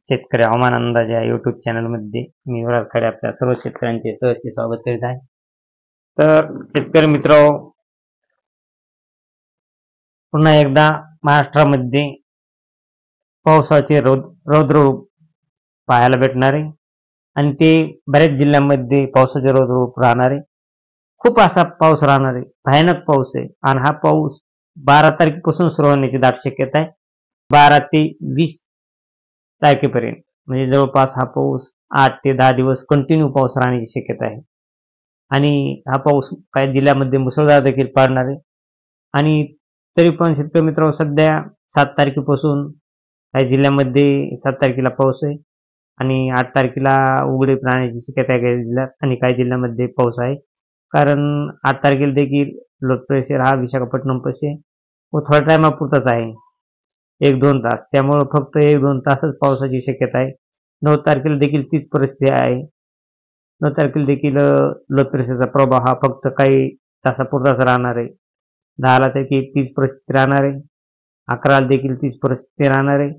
शेतकरी हवामान अंदाज या युट्यूब चॅनलमध्ये मी युवराज खडे आपल्या सर्व शेतकऱ्यांचे सहर्ष स्वागत करीत आहे. तर शेतकरी मित्र, पुन्हा एकदा महाराष्ट्रामध्ये पावसाचे रौद्र रूप पाहायला भेटणार आहे आणि ते बऱ्याच जिल्ह्यांमध्ये पावसाचे रौद्र रूप राहणार आहे. खूप असा पाऊस राहणार आहे, भयानक पाऊस आहे आणि हा पाऊस 12 तारखेपासून सुरू होण्याची दाट शक्यता आहे. 12 ते 20 तारखेपर्यंत म्हणजे जवळपास हा पाऊस 8 ते 10 दिवस कंटिन्यू पाऊस राहण्याची शक्यता आहे. आणि हा पाऊस काही जिल्ह्यामध्ये मुसळधार देखील पडणार आहे. आणि तरी पण शेतकरी मित्रांनो, सध्या 7 तारखेपासून काही जिल्ह्यामध्ये 7 तारखेला पाऊस आहे आणि 8 तारखेला उघडीप राहण्याची शक्यता आहे काही जिल्ह्यात आणि काही जिल्ह्यामध्ये पाऊस आहे. कारण 8 तारखेला देखील लो प्रेशर हा विशाखापट्टणम पाशी व थोड्या टायमापुरताच आहे, 1-2 तास. त्यामुळं फक्त 1-2 तासच पावसाची शक्यता आहे. 9 तारखेला देखील तीच परिस्थिती आहे. 9 तारखेला देखील लो प्रेशरचा प्रभाव हा फक्त काही तासापुरताच राहणार आहे. 10ला देखील तीच परिस्थिती राहणार आहे. 11ला देखील तीच परिस्थिती राहणार आहे.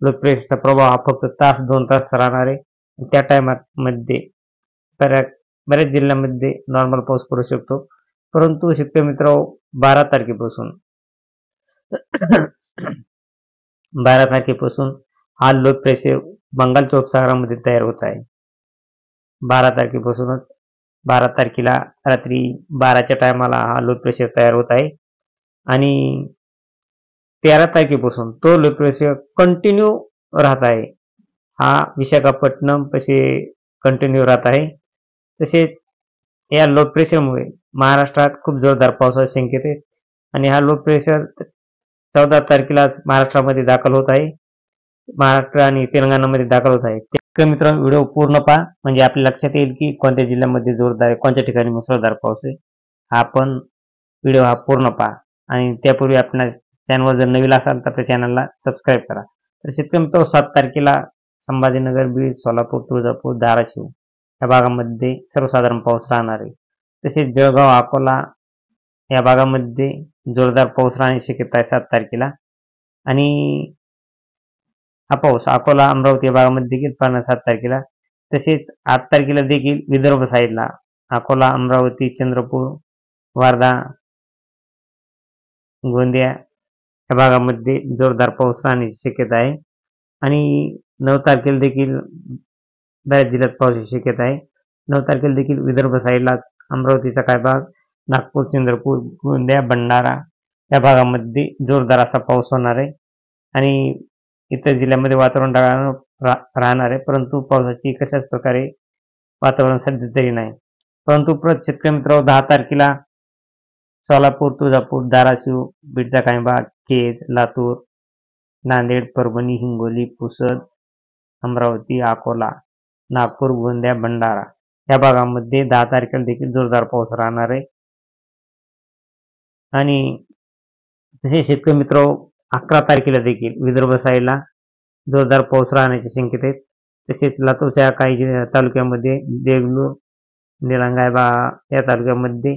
लो प्रेशरचा प्रभाव हा फक्त 2 तास राहणार आहे. त्या टायमामध्ये बऱ्याच जिल्ह्यांमध्ये नॉर्मल पाऊस पडू शकतो. परंतु शेतकरी मित्रांनो, 12 तारखेपासून 12 तारखेपासून हा लो प्रेशर बंगालच्या उपसागरामध्ये तयार होत आहे. 12 तारखेपासूनच 12 तारखेला रात्री 12च्या टायमाला हा लो प्रेशर तयार होत आहे आणि 13 तारखेपासून तो लो प्रेशर कंटिन्यू राहत आहे. हा विशाखापट्टणम पाशी कंटिन्यू राहत आहे. तसेच या लो प्रेशरमुळे महाराष्ट्रात खूप जोरदार पावसाचे संकेत आहेत आणि हा लो प्रेशर 14 तारखेलाच महाराष्ट्रामध्ये दाखल होत आहे. महाराष्ट्र आणि तेलंगणामध्ये दाखल होत आहे. तर मित्रांनो, व्हिडिओ पूर्ण पहा म्हणजे आपल्या लक्षात येईल की कोणत्या जिल्ह्यामध्ये जोरदार आहे, कोणत्या ठिकाणी मुसळधार पाऊस आहे. आपण व्हिडिओ हा पूर्ण पहा आणि त्यापूर्वी आपल्या चॅनलवर जर नवीन असाल तर आपल्या चॅनलला सबस्क्राईब करा. तर शेतकरी मित्रांनो, 7 तारखेला संभाजीनगर, बीड, सोलापूर, तुळजापूर, धाराशिव या भागामध्ये सर्वसाधारण पाऊस राहणार आहे. तसेच जळगाव, अकोला या भागामध्ये जोरदार पाऊस राहण्याची शक्यता आहे 7 तारखेला. आणि हा पाऊस अकोला, अमरावती या भागामध्ये देखील पडणार 7 तारखेला. तसेच 8 तारखेला देखील विदर्भ साईडला अकोला, अमरावती, चंद्रपूर, वर्धा, गोंदिया या भागामध्ये जोरदार पाऊस राहण्याची शक्यता आहे. आणि 9 तारखेला देखील बऱ्याच जिल्ह्यात पावसाची शक्यता आहे. 9 तारखेला देखील विदर्भ साईडला अमरावतीचा काही भाग, नागपूर, चंद्रपूर, गोंदिया, भंडारा या भागामध्ये जोरदार असा पाऊस होणार आहे. आणि इतर जिल्ह्यामध्ये वातावरण ढगाळ राहणार आहे, परंतु पावसाची कशाच प्रकारे वातावरण सध्या तरी नाही. परंतु परत शेतकरी मित्रांनो, 10 तारखेला सोलापूर, तुळजापूर, धाराशिव, बीडचा काही भाग, केज, लातूर, नांदेड, परभणी, हिंगोली, पुसद, अमरावती, अकोला, नागपूर, गोंदिया, भंडारा या भागामध्ये 10 तारखेला देखील जोरदार पाऊस राहणार आहे. आणि तसे शेतकरी मित्र, 11 तारखेला देखील विदर्भ साईडला जोरदार पाऊस राहण्याचे संकेत आहेत. तसेच लातूरच्या काही तालुक्यामध्ये, देगलूर, निलंगा या तालुक्यामध्ये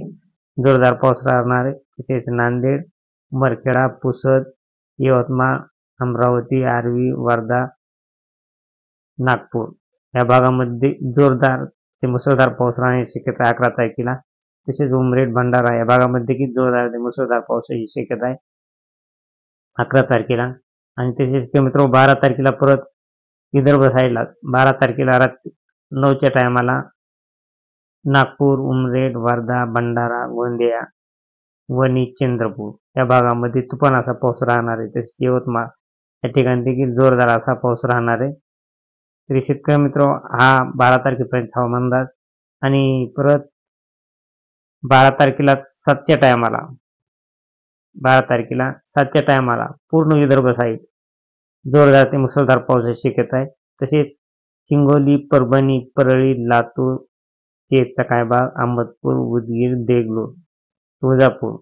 जोरदार पाऊस राहणार आहे. तसेच नांदेड, उमरखेडा, पुसद, यवतमाळ, अमरावती, आर्वी, वर्धा, नागपूर या भागामध्ये जोरदार ते मुसळधार पाऊस राहण्याची शक्यता आहे 11 तारखेला. तसेच उमरेड, भंडारा या भागामध्ये देखील जोरदार ते मुसळधार पावसाची शक्यता आहे 11 तारखेला. आणि तसेच मित्र, 12 तारखेला परत विदर्भ साईडला 12 तारखेला रात्री 9च्या टायमाला नागपूर, उमरेड, वर्धा, भंडारा, गोंदिया, वणी, चंद्रपूर या भागामध्ये तुफान असा पाऊस राहणार आहे. तसेच यवतमाळ या ठिकाणी देखील जोरदार असा पाऊस राहणार आहे. तरी शेतकरी मित्र, हा 12 तारखेपर्यंत हवामान अंदाज. आणि परत 12 तारखेला 7च्या टायमाला 12 तारखेला 7च्या टायमाला पूर्ण विदर्भ साईड जोरदार ते मुसळधार पावसाची शक्यता आहे. तसेच हिंगोली, परभणी, परळी, लातूर, केजचा काही भाग, अहमदपूर, उदगीर, देगलूर, तुळजापूर,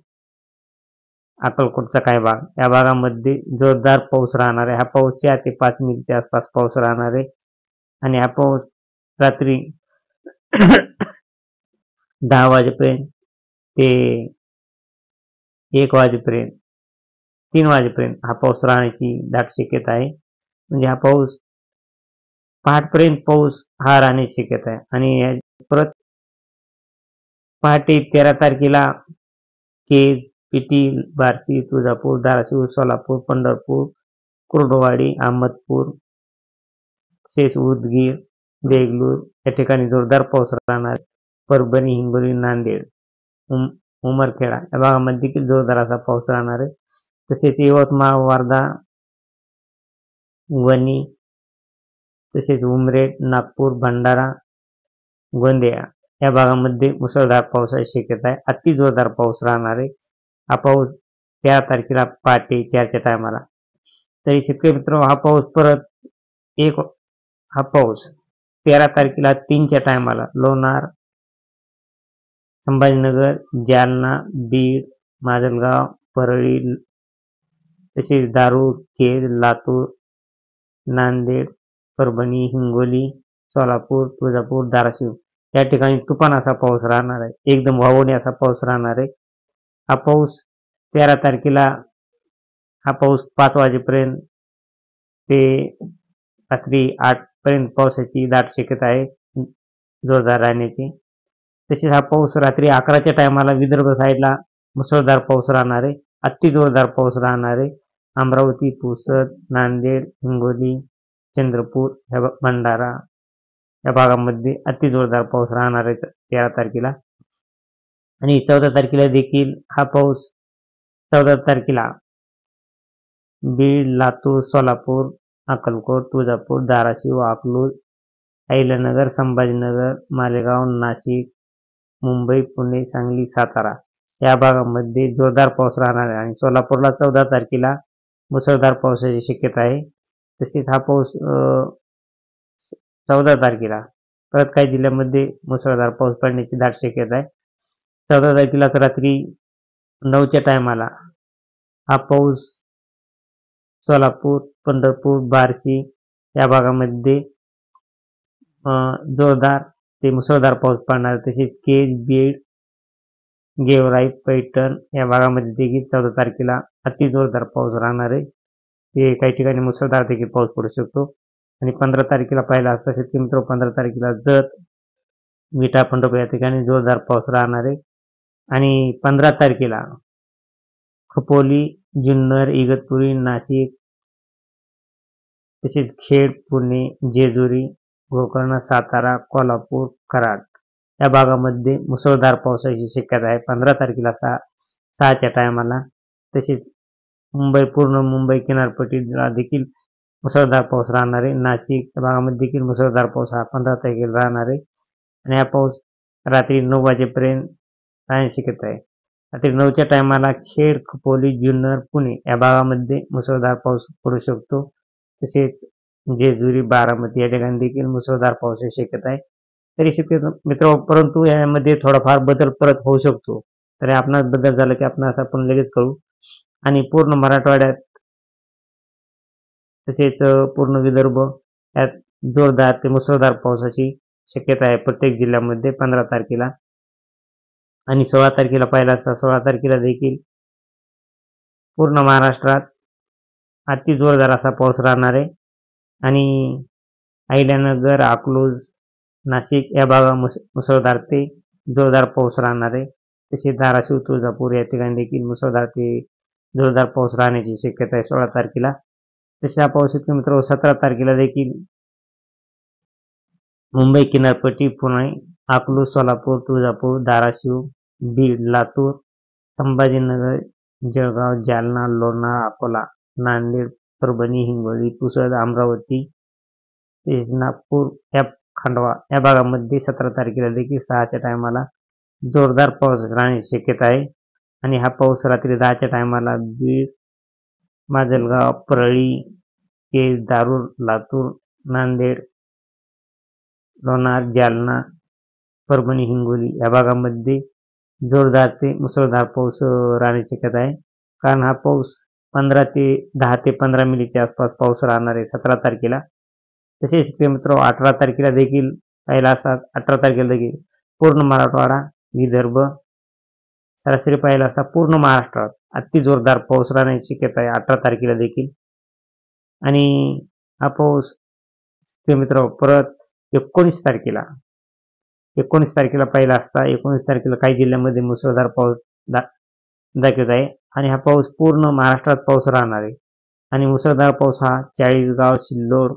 अक्कलकोटचा काही भाग या भागामध्ये जोरदार पाऊस राहणार आहे. हा पाऊस 4 ते 5 मिलीच्या आसपास पाऊस राहणार आहे. आणि हा पाऊस रात्री 10 वाजेपर्यंत ते 1 वाजेपर्यंत, 3 वाजेपर्यंत हा पाऊस राहण्याची दाट शक्यता आहे. म्हणजे हा पाऊस पहाटपर्यंत पाऊस हा राहण्याची शक्यता आहे. आणि परत पहाटे 13 तारखेला केज, पिटी, बार्शी, तुळजापूर, धाराशिव, सोलापूर, पंढरपूर, कुर्डुवाडी, अहमदपूर, तसेच उदगीर, देगलूर या ठिकाणी जोरदार पाऊस राहणार. परभणी, हिंगोली, नांदेड, उमरखेडा या भागामध्ये देखील जोरदार असा पाऊस राहणार आहे. तसेच यवतमाळ, वर्धा, वणी, तसेच उमरेड, नागपूर, भंडारा, गोंदिया या भागामध्ये मुसळधार पावसाची शक्यता आहे. अति जोरदार पाऊस राहणार आहे. हा पाऊस 13 तारखेला पहाटे 4च्या टायमाला. तरी शेतकरी मित्र हा पाऊस परत हा पाऊस 13 तारखेला 3च्या टायमाला लोणार, संभाजीनगर, जालना, बीड, माजलगाव, परळी, तसेच दारूर, केज, लातूर, नांदेड, परभणी, हिंगोली, सोलापूर, तुळजापूर, धाराशिव या ठिकाणी तुफान असा पाऊस राहणार आहे. एकदम वावणे असा पाऊस राहणार आहे. हा पाऊस 13 तारखेला हा पाऊस 5 वाजेपर्यंत ते रात्री 8 पर्यंत पावसाची दाट शक्यता आहे जोरदार राहण्याची. तसेच हा पाऊस रात्री 11च्या टायमाला विदर्भ साईडला मुसळधार पाऊस राहणार आहे. अति जोरदार पाऊस राहणार आहे. अमरावती, पुसद, नांदेड, हिंगोली, चंद्रपूर, भंडारा या भागामध्ये अति जोरदार पाऊस राहणार आहे 13 तारखेला. आणि 14 तारखेला देखील हा पाऊस 14 तारखेला बीड, लातूर, सोलापूर, अक्कलकोट, तुळजापूर, धाराशिव, अकलूज, अहिल्यानगर, संभाजीनगर, मालेगाव, नाशिक, मुंबई, पुणे, सांगली, सातारा या भागामध्ये जोरदार पाऊस राहणार आहे. आणि सोलापूरला 14 तारखेला मुसळधार पावसाची शक्यता आहे. तसेच हा पाऊस 14 तारखेला परत काही जिल्ह्यांमध्ये मुसळधार पाऊस पडण्याची दाट शक्यता आहे. 14 तारखेलाच रात्री 9च्या टायमाला हा पाऊस सोलापूर, पंढरपूर, बार्शी या भागामध्ये जोरदार ते मुसळधार पाऊस पडणार. तसेच केज, बीड, गेवराई, पैठण या भागामध्ये देखील 14 तारखेला अति जोरदार पाऊस राहणार आहे. ते काही ठिकाणी मुसळधार देखील पाऊस पडू शकतो. आणि 15 तारखेला पाहिला असता शेतकरी मित्र 15 तारखेला जत, विटा, पंढरपूर या ठिकाणी जोरदार पाऊस राहणार आहे. आणि 15 तारखेला खपोली, जुन्नर, इगतपुरी, नाशिक, तसेच खेड, पुणे, जेजुरी, गोकर्ण, सातारा, कोल्हापूर, कराड या भागामध्ये मुसळधार पावसाची शक्यता आहे 15 तारखेला 6च्या टायमाला. तसेच पूर्ण मुंबई किनारपट्टीला देखील मुसळधार पाऊस राहणार आहे. नाशिक या भागामध्ये देखील मुसळधार पाऊस हा 15 तारखेला राहणार आहे. आणि हा पाऊस रात्री 9 वाजेपर्यंत राहण्याची शक्यता आहे. रात्री 9च्या टायमाला खेड, खपोली, जुन्नर, पुणे या भागामध्ये मुसळधार पाऊस पडू शकतो. तसेच जेजुरी, बारामती या ठिकाणी देखील मुसळधार पावसाची शक्यता आहे. तरी शेतकरी मित्र परंतु यामध्ये थोडाफार बदल परत होऊ शकतो. तरी आपणास बदल झाला की आपण लगेच कळू. आणि पूर्ण मराठवाड्यात तसेच पूर्ण विदर्भ यात जोरदार ते मुसळधार पावसाची शक्यता आहे प्रत्येक जिल्ह्यामध्ये 15 तारखेला. आणि 16 तारखेला पाहिला असता 16 तारखेला देखील पूर्ण महाराष्ट्रात अति जोरदार असा पाऊस राहणार आहे. आणि अहिल्यानगर, अकलूज, नाशिक या भागात मुसळधार ते जोरदार पाऊस राहणार आहे. तसेच धाराशिव, तुळजापूर या ठिकाणी देखील मुसळधार ते जोरदार पाऊस राहण्याची शक्यता आहे 16 तारखेला. तसे हा पाऊस शेतकरी मित्र 17 तारखेला देखील मुंबई किनारपट्टी, पुणे, अकलूज, सोलापूर, तुळजापूर, धाराशिव, बीड, लातूर, संभाजीनगर, जळगाव, जालना, लोणार, अकोला, नांदेड, परभणी, हिंगोली, पुसद, अमरावती, नागपूर या खंडवा या भागामध्ये 17 तारखेला देखील 6च्या टायमाला जोरदार पाऊस राहण्याची शक्यता आहे. आणि हा पाऊस रात्री 10च्या टायमाला बीड, माजलगाव, परळी, केज, दारूर, लातूर, नांदेड, लोणार, जालना, परभणी, हिंगोली या भागामध्ये जोरदार ते मुसळधार पाऊस राहण्याची शक्यता आहे. कारण हा पाऊस 10 ते 15 मिलीच्या आसपास पाऊस राहणार आहे 17 तारखेला. तसेच मित्र 18 तारखेला देखील पाहिला असा 18 तारखेला देखील पूर्ण मराठवाडा, विदर्भ सरासरी पाहिला असता पूर्ण महाराष्ट्रात अति जोरदार पाऊस राहण्याची शक्यता आहे 18 तारखेला देखील. आणि हा पाऊस शेतकरी मित्र परत 19 तारखेला पहिला असता 19 तारखेला काही जिल्ह्यांमध्ये मुसळधार पाऊस दाखवत आहे आणि हा पाऊस पूर्ण महाराष्ट्रात पाऊस राहणार आहे आणि मुसळधार पाऊस हा चाळीसगाव, सिल्लोड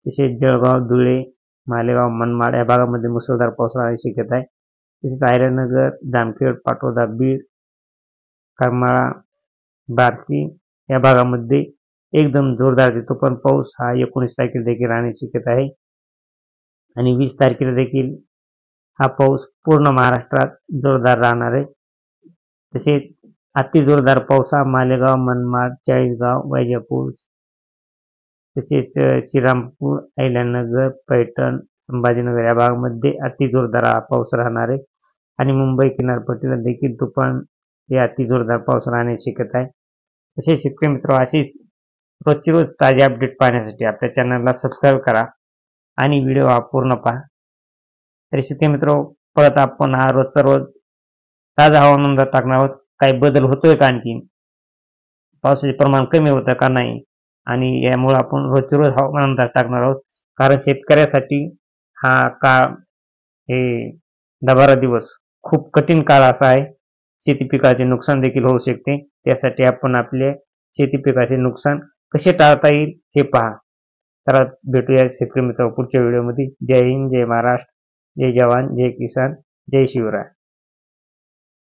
तसेच जळगाव, धुळे, मालेगाव, मनमाड या भागामध्ये मुसळधार पाऊस राहण्याची शक्यता आहे. तसेच आयरनगर, जामखेड, पाटोदा, बीड, करमाळा, बार्शी या भागामध्ये एकदम जोरदार देतो पण पाऊस हा 19 तारखेला देखील राहण्याची शक्यता आहे आणि 20 तारखेला देखील हा पाऊस पूर्ण महाराष्ट्रात जोरदार राहणार आहे. तसेच अति जोरदार पाऊस हा मालेगाव, मनमाड, चाळीसगाव, वैजापूर तसेच श्रीरामपूर, अहिल्यानगर, पैठण, संभाजीनगर या भागामध्ये अति जोरदार हा पाऊस राहणार आहे आणि मुंबई किनारपट्टीला देखील तुफान हे अति जोरदार पाऊस राहण्याची शक्यता आहे. तसेच शेतकरी मित्र अशी रोजची रोज ताजे अपडेट पाहण्यासाठी आपल्या चॅनलला सबस्क्राईब करा आणि व्हिडिओ हा पूर्ण पहा. तर शेतकरी मित्र परत आपण हा रोजचा रोज ताजा हवामान अंदाज टाकणार आहोत. काही बदल होतोय का आणखी, पावसाचे प्रमाण कमी होतं का नाही आणि यामुळे आपण रोजचे रोज हवामान अंदाज टाकणार आहोत. कारण शेतकऱ्यासाठी हा काळ हे 10-12 दिवस खूप कठीण काळ असा आहे. शेती पिकाचे नुकसान देखील होऊ शकते. त्यासाठी आपण आपले शेती पिकाचे नुकसान कसे टाळता येईल हे पहा. तर भेटूया शेतकरी मित्र पुढच्या व्हिडिओमध्ये. जय हिंद, जय महाराष्ट्र, जय जवान, जय किसान, जय शिवराय.